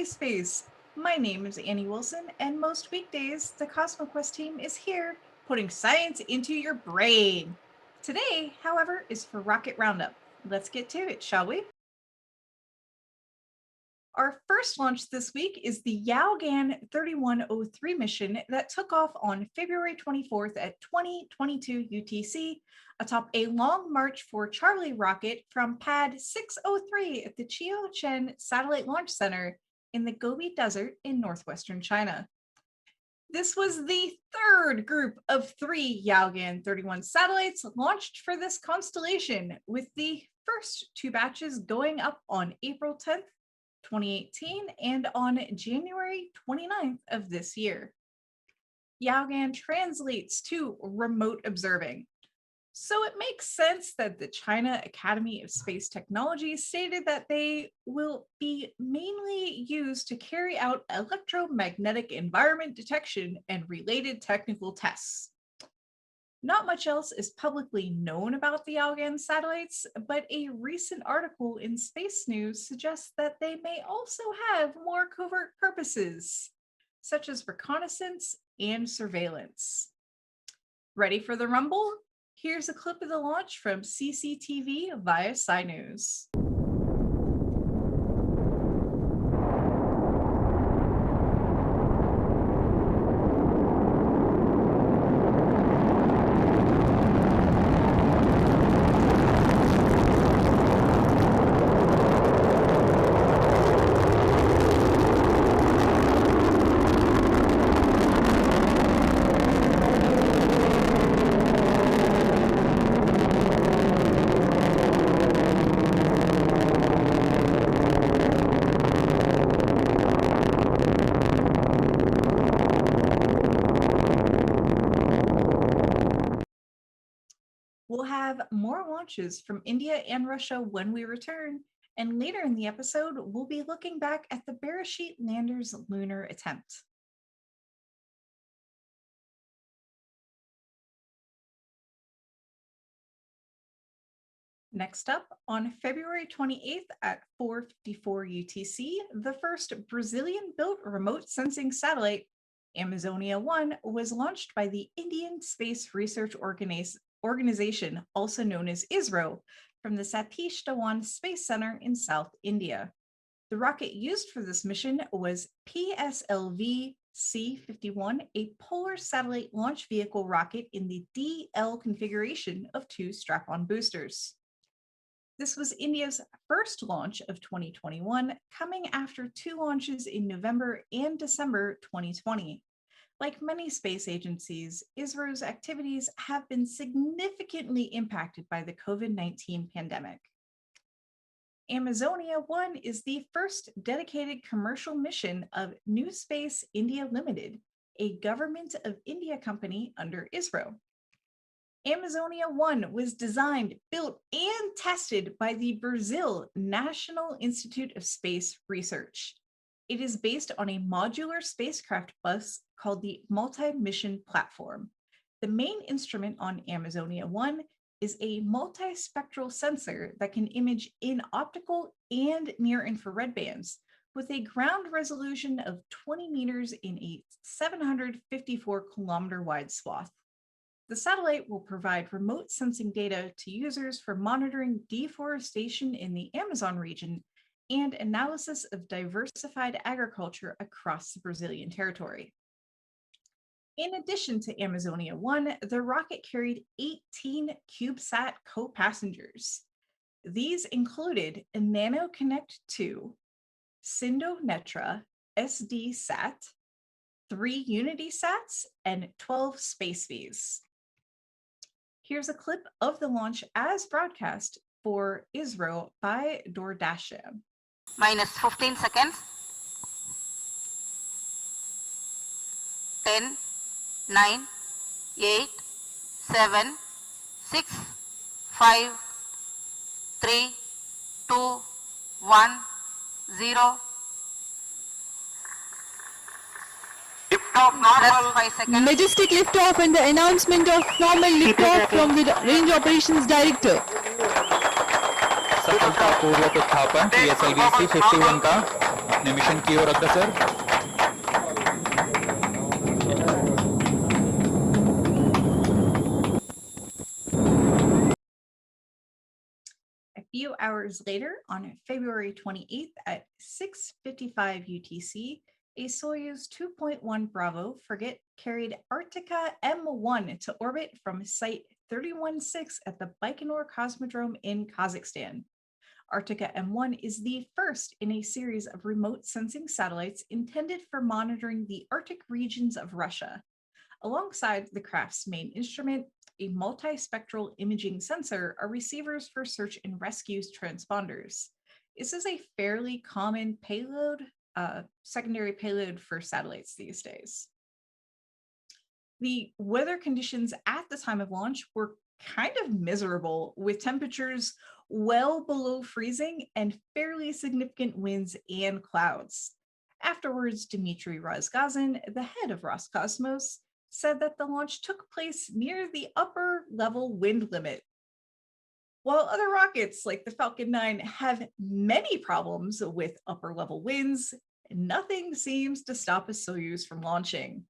space. My name is Annie Wilson, and most weekdays, the CosmoQuest team is here putting science into your brain. Today, however, is for Rocket Roundup. Let's get to it, shall we? Our first launch this week is the Yaogan 3103 mission that took off on February 24th at 2022 UTC atop a long march for Charlie rocket from pad 603 at the Qiuquan Satellite Launch Center in the Gobi Desert in northwestern China. This was the third group of 3 Yaogan 31 satellites launched for this constellation, with the first 2 batches going up on April 10th, 2018 and on January 29th of this year. Yaogan translates to remote observing. So it makes sense that the China Academy of Space Technology stated that they will be mainly used to carry out electromagnetic environment detection and related technical tests. Not much else is publicly known about the Yaogan satellites, but a recent article in Space News suggests that they may also have more covert purposes, such as reconnaissance and surveillance. Ready for the rumble? Here's a clip of the launch from CCTV via Sci News. We'll have more launches from India and Russia when we return, and later in the episode, we'll be looking back at the Beresheet lander's lunar attempt. Next up, on February 28th at 4:54 UTC, the first Brazilian-built remote sensing satellite, Amazonia 1, was launched by the Indian Space Research Organization, also known as ISRO, from the Satish Dhawan Space Center in South India. The rocket used for this mission was PSLV-C51, a polar satellite launch vehicle rocket in the DL configuration of 2 strap-on boosters. This was India's first launch of 2021, coming after 2 launches in November and December 2020. Like many space agencies, ISRO's activities have been significantly impacted by the COVID-19 pandemic. Amazonia 1 is the first dedicated commercial mission of New Space India Limited, a Government of India company under ISRO. Amazonia 1 was designed, built, and tested by the Brazil National Institute of Space Research. It is based on a modular spacecraft bus called the Multi-Mission Platform. The main instrument on Amazonia 1 is a multispectral sensor that can image in optical and near-infrared bands with a ground resolution of 20 meters in a 754-kilometer wide swath. The satellite will provide remote sensing data to users for monitoring deforestation in the Amazon region and analysis of diversified agriculture across the Brazilian territory. In addition to Amazonia 1, the rocket carried 18 CubeSat co-passengers. These included NanoConnect 2, Sindonetra SD-SAT, 3 Unity Sats, and 12 Space Vs. Here's a clip of the launch as broadcast for ISRO by Doordarshan. Minus 15 seconds. 10, 9, 8, 7, 6, 5, 3, 2, 1, 0. Liftoff normal. 5 seconds. Majestic liftoff and the announcement of normal liftoff from the Range Operations Director. सफलतापूर्वक उत्थापन PSLV-C51 का अपने mission की ओर अग्रसर। A few hours later, on February 28th at 6:55 UTC, a Soyuz 2.1 Bravo frigate carried Arctica M1 to orbit from Site 316 at the Baikonur Cosmodrome in Kazakhstan. Arctica M1 is the first in a series of remote sensing satellites intended for monitoring the Arctic regions of Russia. Alongside the craft's main instrument, a multispectral imaging sensor are receivers for search and rescue transponders. This is a fairly common payload, secondary payload for satellites these days. The weather conditions at the time of launch were kind of miserable, with temperatures well below freezing and fairly significant winds and clouds. Afterwards, Dmitry Rosgazin, the head of Roscosmos, said that the launch took place near the upper level wind limit. While other rockets like the Falcon 9 have many problems with upper level winds, nothing seems to stop a Soyuz from launching.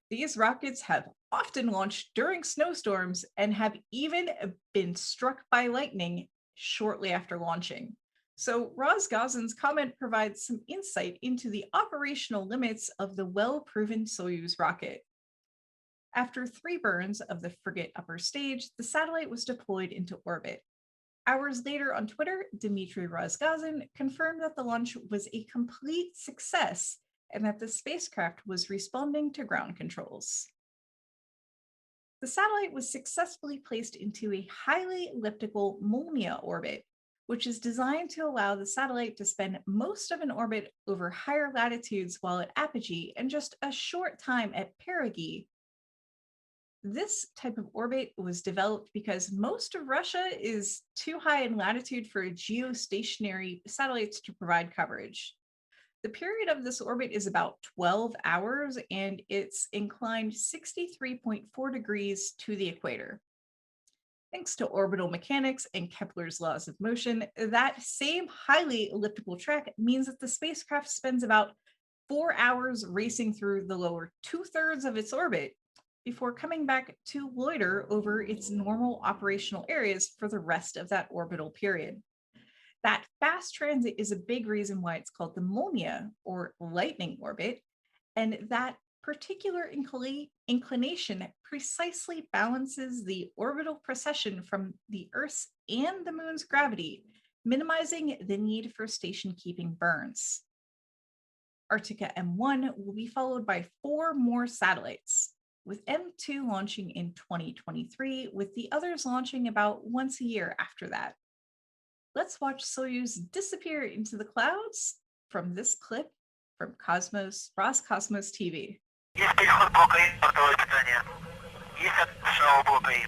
These rockets have often launched during snowstorms and have even been struck by lightning shortly after launching. So Rosgazin's comment provides some insight into the operational limits of the well-proven Soyuz rocket. After 3 burns of the frigate upper stage, the satellite was deployed into orbit. Hours later on Twitter, Dmitry Rosgazin confirmed that the launch was a complete success and that the spacecraft was responding to ground controls. The satellite was successfully placed into a highly elliptical Molniya orbit, which is designed to allow the satellite to spend most of an orbit over higher latitudes while at apogee and just a short time at perigee. This type of orbit was developed because most of Russia is too high in latitude for geostationary satellites to provide coverage. The period of this orbit is about 12 hours and it's inclined 63.4 degrees to the equator. Thanks to orbital mechanics and Kepler's laws of motion, that same highly elliptical track means that the spacecraft spends about 4 hours racing through the lower 2/3 of its orbit before coming back to loiter over its normal operational areas for the rest of that orbital period. That fast transit is a big reason why it's called the Molniya, or lightning orbit, and that particular inclination precisely balances the orbital precession from the Earth's and the Moon's gravity, minimizing the need for station-keeping burns. Arctica M1 will be followed by 4 more satellites, with M2 launching in 2023, with the others launching about once a year after that. Let's watch Soyuz disappear into the clouds from this clip from Roscosmos TV. Есть переход блока И, бортовое питание. Есть отшел блока И.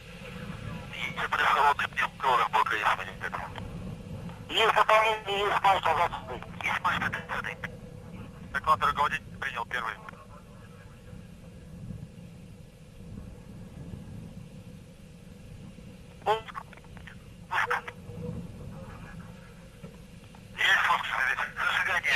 Есть предхолодный пневмокровых блока И с манифестом. Есть выполнение, есть марш 20. Есть марш 15. Доклад руководитель принял первый. Пуск. Пуск. Есть пуск, зажигание.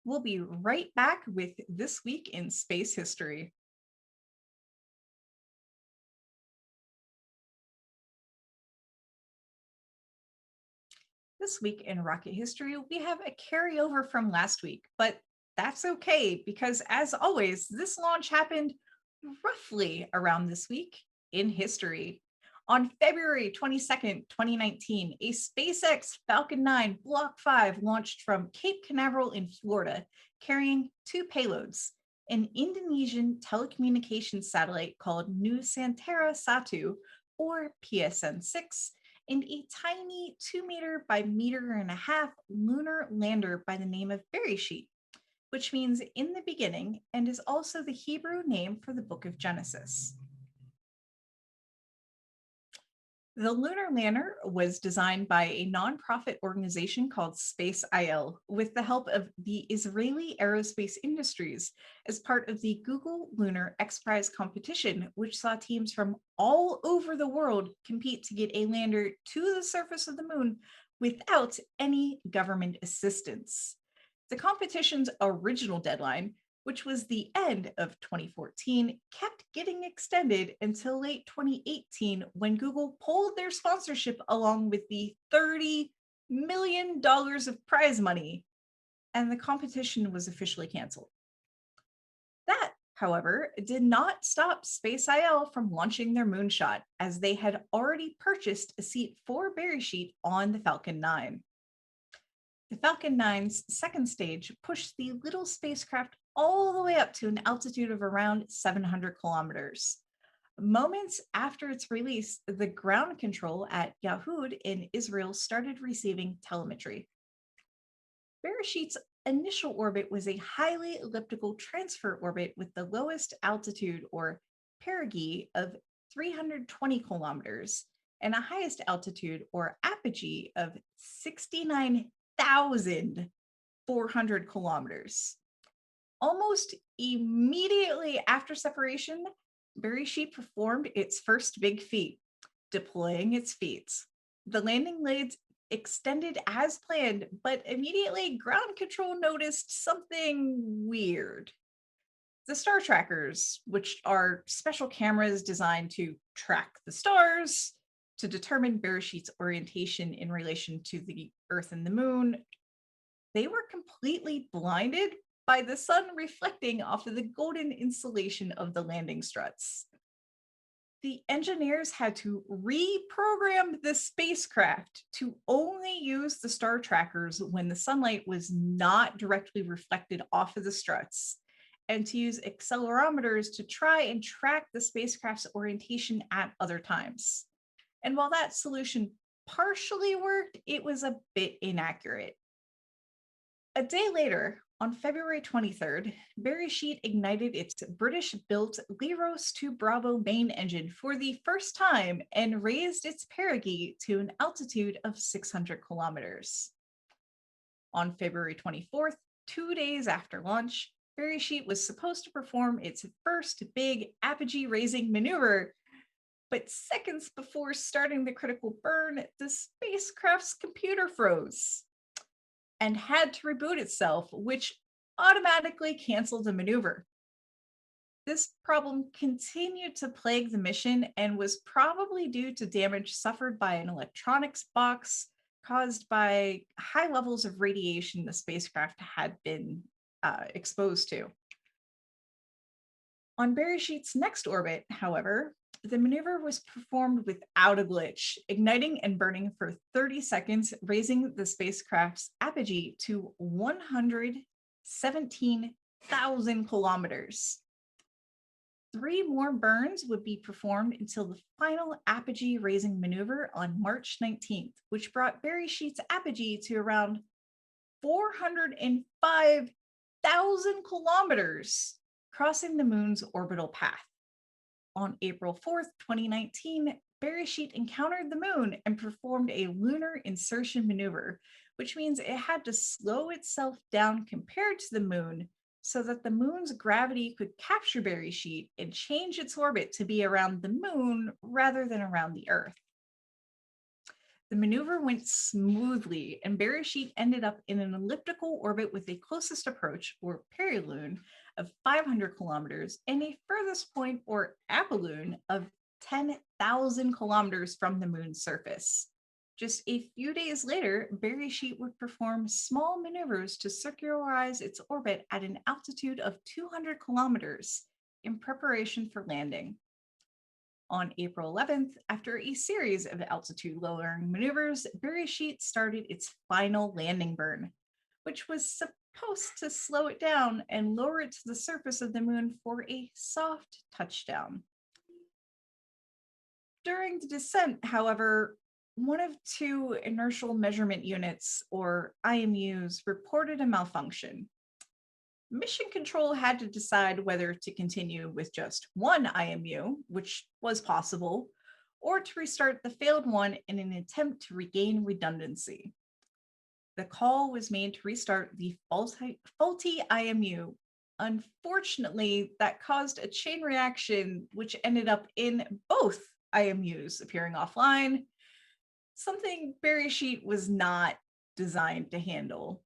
We'll be right back with This Week in Space History. This week in rocket history, we have a carryover from last week, but that's okay because, as always, this launch happened roughly around this week in history. On February 22nd, 2019, a SpaceX Falcon 9 Block 5 launched from Cape Canaveral in Florida, carrying 2 payloads, an Indonesian telecommunications satellite called Nusantara Satu, or PSN-6, and a tiny 2 meter by meter and a half lunar lander by the name of Beresheet, which means in the beginning and is also the Hebrew name for the book of Genesis. The lunar lander was designed by a nonprofit organization called Space IL with the help of the Israeli aerospace industries as part of the Google Lunar X Prize competition, which saw teams from all over the world compete to get a lander to the surface of the moon without any government assistance. The competition's original deadline, which was the end of 2014, kept getting extended until late 2018 when Google pulled their sponsorship along with the $30 million of prize money, and the competition was officially canceled. That, however, did not stop Space IL from launching their moonshot, as they had already purchased a seat for Beresheet on the Falcon 9. The Falcon 9's second stage pushed the little spacecraft all the way up to an altitude of around 700 kilometers. Moments after its release, the ground control at Yaogan in Israel started receiving telemetry. Beresheet's initial orbit was a highly elliptical transfer orbit with the lowest altitude, or perigee, of 320 kilometers and a highest altitude, or apogee, of 69,400 kilometers. Almost immediately after separation, Beresheet performed its first big feat, deploying its feet. The landing legs extended as planned, but immediately ground control noticed something weird. The star trackers, which are special cameras designed to track the stars to determine Beresheet's orientation in relation to the Earth and the Moon, they were completely blinded by the sun reflecting off of the golden insulation of the landing struts. The engineers had to reprogram the spacecraft to only use the star trackers when the sunlight was not directly reflected off of the struts, and to use accelerometers to try and track the spacecraft's orientation at other times. And while that solution partially worked, it was a bit inaccurate. A day later, on February 23rd, Beresheet ignited its British-built Leros 2 Bravo main engine for the first time and raised its perigee to an altitude of 600 kilometers. On February 24th, 2 days after launch, Beresheet was supposed to perform its first big apogee-raising maneuver, but seconds before starting the critical burn, the spacecraft's computer froze and had to reboot itself, which automatically canceled the maneuver. This problem continued to plague the mission and was probably due to damage suffered by an electronics box caused by high levels of radiation the spacecraft had been exposed to. On Beresheet's next orbit, however, the maneuver was performed without a glitch, igniting and burning for 30 seconds, raising the spacecraft's apogee to 117,000 kilometers. 3 more burns would be performed until the final apogee raising maneuver on March 19th, which brought Beresheet's apogee to around 405,000 kilometers, crossing the moon's orbital path. On April 4th, 2019, Beresheet encountered the moon and performed a lunar insertion maneuver, which means it had to slow itself down compared to the moon so that the moon's gravity could capture Beresheet and change its orbit to be around the moon rather than around the Earth. The maneuver went smoothly, and Beresheet ended up in an elliptical orbit with a closest approach, or perilune, of 500 kilometers and a furthest point, or apolune, of 10,000 kilometers from the moon's surface. Just a few days later, Beresheet would perform small maneuvers to circularize its orbit at an altitude of 200 kilometers in preparation for landing. On April 11th, after a series of altitude-lowering maneuvers, Beresheet started its final landing burn, which was supposed to slow it down and lower it to the surface of the moon for a soft touchdown. During the descent, however, one of two inertial measurement units, or IMUs, reported a malfunction. Mission Control had to decide whether to continue with just one IMU, which was possible, or to restart the failed one in an attempt to regain redundancy. The call was made to restart the faulty IMU. Unfortunately, that caused a chain reaction, which ended up in both IMUs appearing offline, something Beresheet was not designed to handle.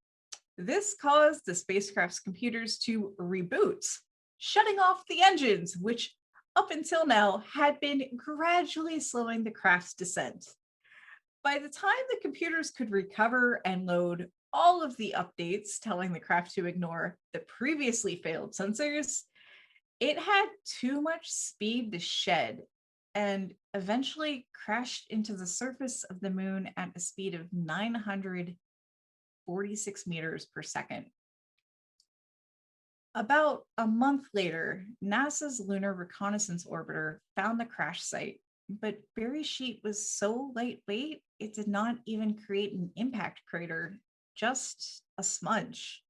This caused the spacecraft's computers to reboot, shutting off the engines, which up until now had been gradually slowing the craft's descent. By the time the computers could recover and load all of the updates telling the craft to ignore the previously failed sensors, it had too much speed to shed and eventually crashed into the surface of the moon at a speed of 946 meters per second. About a month later, NASA's Lunar Reconnaissance Orbiter found the crash site, but Beresheet was so lightweight, it did not even create an impact crater, just a smudge.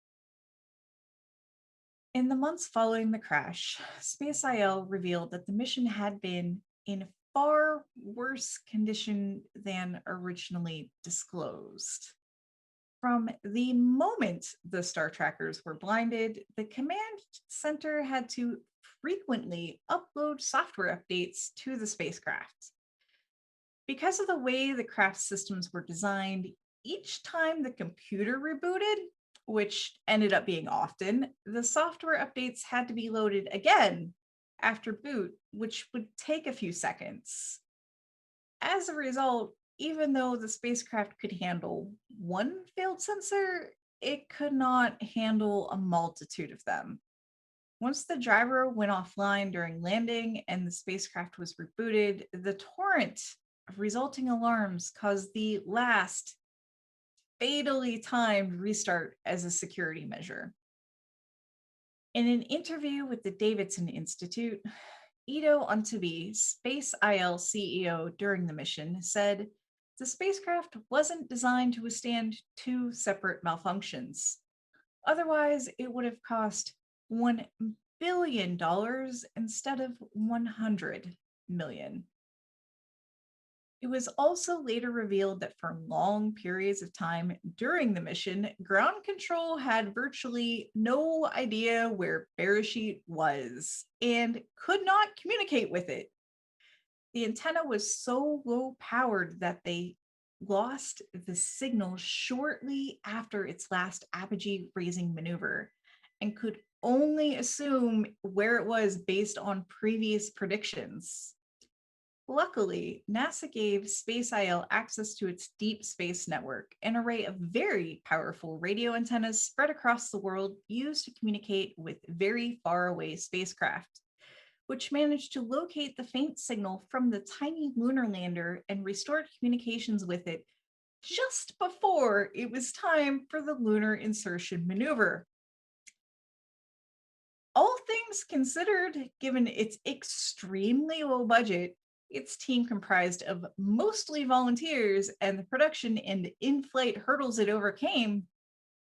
In the months following the crash, SpaceIL revealed that the mission had been in far worse condition than originally disclosed. From the moment the star trackers were blinded, the command center had to frequently upload software updates to the spacecraft. Because of the way the craft systems were designed, each time the computer rebooted, which ended up being often, the software updates had to be loaded again after boot, which would take a few seconds. As a result, even though the spacecraft could handle one failed sensor, it could not handle a multitude of them. Once the driver went offline during landing and the spacecraft was rebooted, the torrent of resulting alarms caused the last fatally timed restart as a security measure. In an interview with the Davidson Institute, Ido Untitled, SpaceIL CEO during the mission, said the spacecraft wasn't designed to withstand two separate malfunctions. Otherwise, it would have cost $1 billion instead of $100 million. It was also later revealed that for long periods of time during the mission, ground control had virtually no idea where Beresheet was and could not communicate with it. The antenna was so low powered that they lost the signal shortly after its last apogee raising maneuver and could only assume where it was based on previous predictions. Luckily, NASA gave SpaceIL access to its deep space network, an array of very powerful radio antennas spread across the world used to communicate with very far away spacecraft, which managed to locate the faint signal from the tiny lunar lander and restored communications with it just before it was time for the lunar insertion maneuver. All things considered, given its extremely low budget, its team comprised of mostly volunteers, and the production and in-flight hurdles it overcame,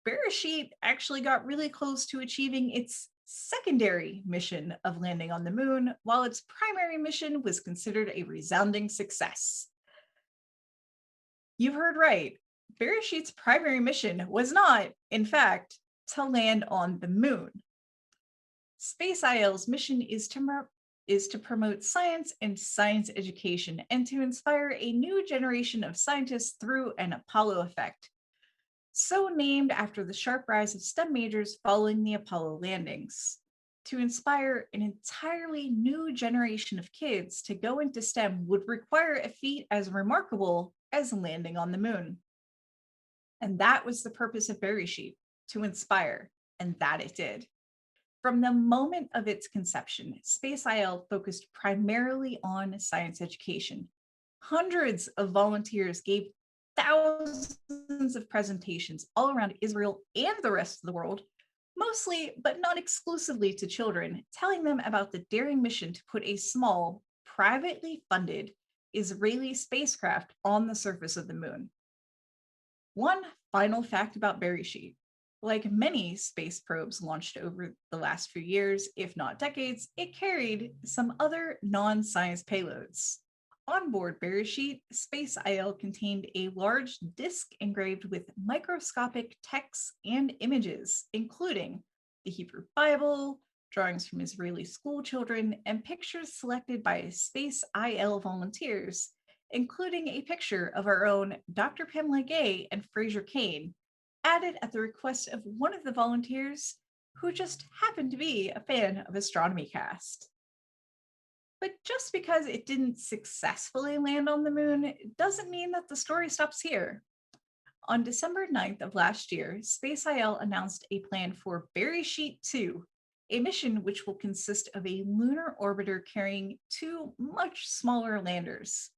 Beresheet actually got really close to achieving its secondary mission of landing on the moon, while its primary mission was considered a resounding success. You've heard right. Beresheet's primary mission was not, in fact, to land on the moon. SpaceIL's mission is to promote science and science education and to inspire a new generation of scientists through an Apollo effect, so named after the sharp rise of STEM majors following the Apollo landings. To inspire an entirely new generation of kids to go into STEM would require a feat as remarkable as landing on the moon. And that was the purpose of Beresheet, to inspire, and that it did. From the moment of its conception, SpaceIL focused primarily on science education. Hundreds of volunteers gave thousands of presentations all around Israel and the rest of the world, mostly but not exclusively to children, telling them about the daring mission to put a small, privately funded, Israeli spacecraft on the surface of the moon. One final fact about Beresheet. Like many space probes launched over the last few years, if not decades, it carried some other non-science payloads. On board Beresheet, Space IL contained a large disk engraved with microscopic texts and images, including the Hebrew Bible, drawings from Israeli school children, and pictures selected by Space IL volunteers, including a picture of our own Dr. Pamela Gay and Fraser Kane, added at the request of one of the volunteers who just happened to be a fan of Astronomy Cast. But just because it didn't successfully land on the moon doesn't mean that the story stops here. On December 9th of last year, Space IL announced a plan for Beresheet 2, a mission which will consist of a lunar orbiter carrying two much smaller landers.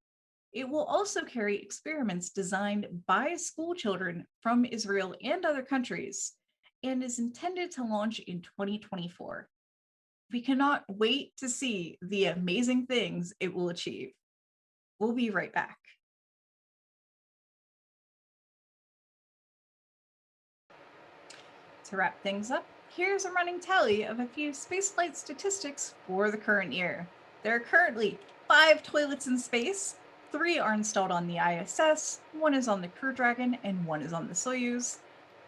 It will also carry experiments designed by school children from Israel and other countries, and is intended to launch in 2024. We cannot wait to see the amazing things it will achieve. We'll be right back. To wrap things up, here's a running tally of a few spaceflight statistics for the current year. There are currently 5 toilets in space. 3 are installed on the ISS, 1 is on the Crew Dragon, and 1 is on the Soyuz.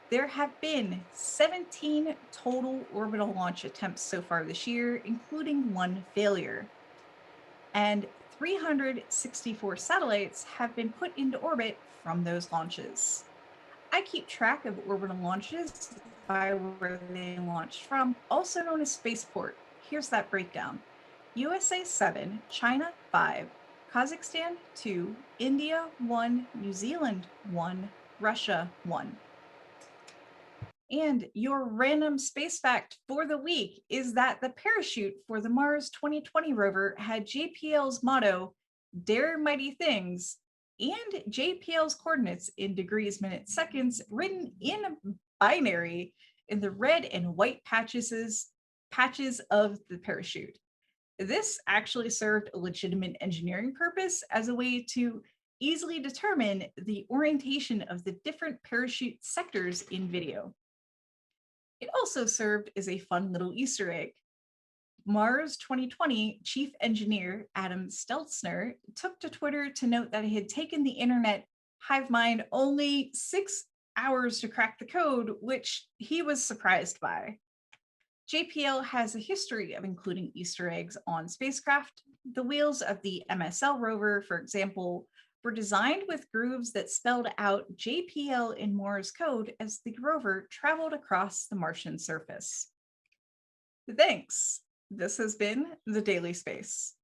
There have been 17 total orbital launch attempts so far this year, including 1 failure. And 364 satellites have been put into orbit from those launches. I keep track of orbital launches by where they launched from, also known as spaceport. Here's that breakdown. USA 7, China 5, Kazakhstan 2, India 1, New Zealand 1, Russia 1. And your random space fact for the week is that the parachute for the Mars 2020 rover had JPL's motto, "Dare Mighty Things," and JPL's coordinates in degrees, minutes, seconds written in binary in the red and white patches of the parachute. This actually served a legitimate engineering purpose as a way to easily determine the orientation of the different parachute sectors in video. It also served as a fun little Easter egg. Mars 2020 chief engineer Adam Stelzner took to Twitter to note that it had taken the internet hive mind only 6 hours to crack the code, which he was surprised by. JPL has a history of including Easter eggs on spacecraft. The wheels of the MSL rover, for example, were designed with grooves that spelled out JPL in Morse code as the rover traveled across the Martian surface. Thanks. This has been The Daily Space.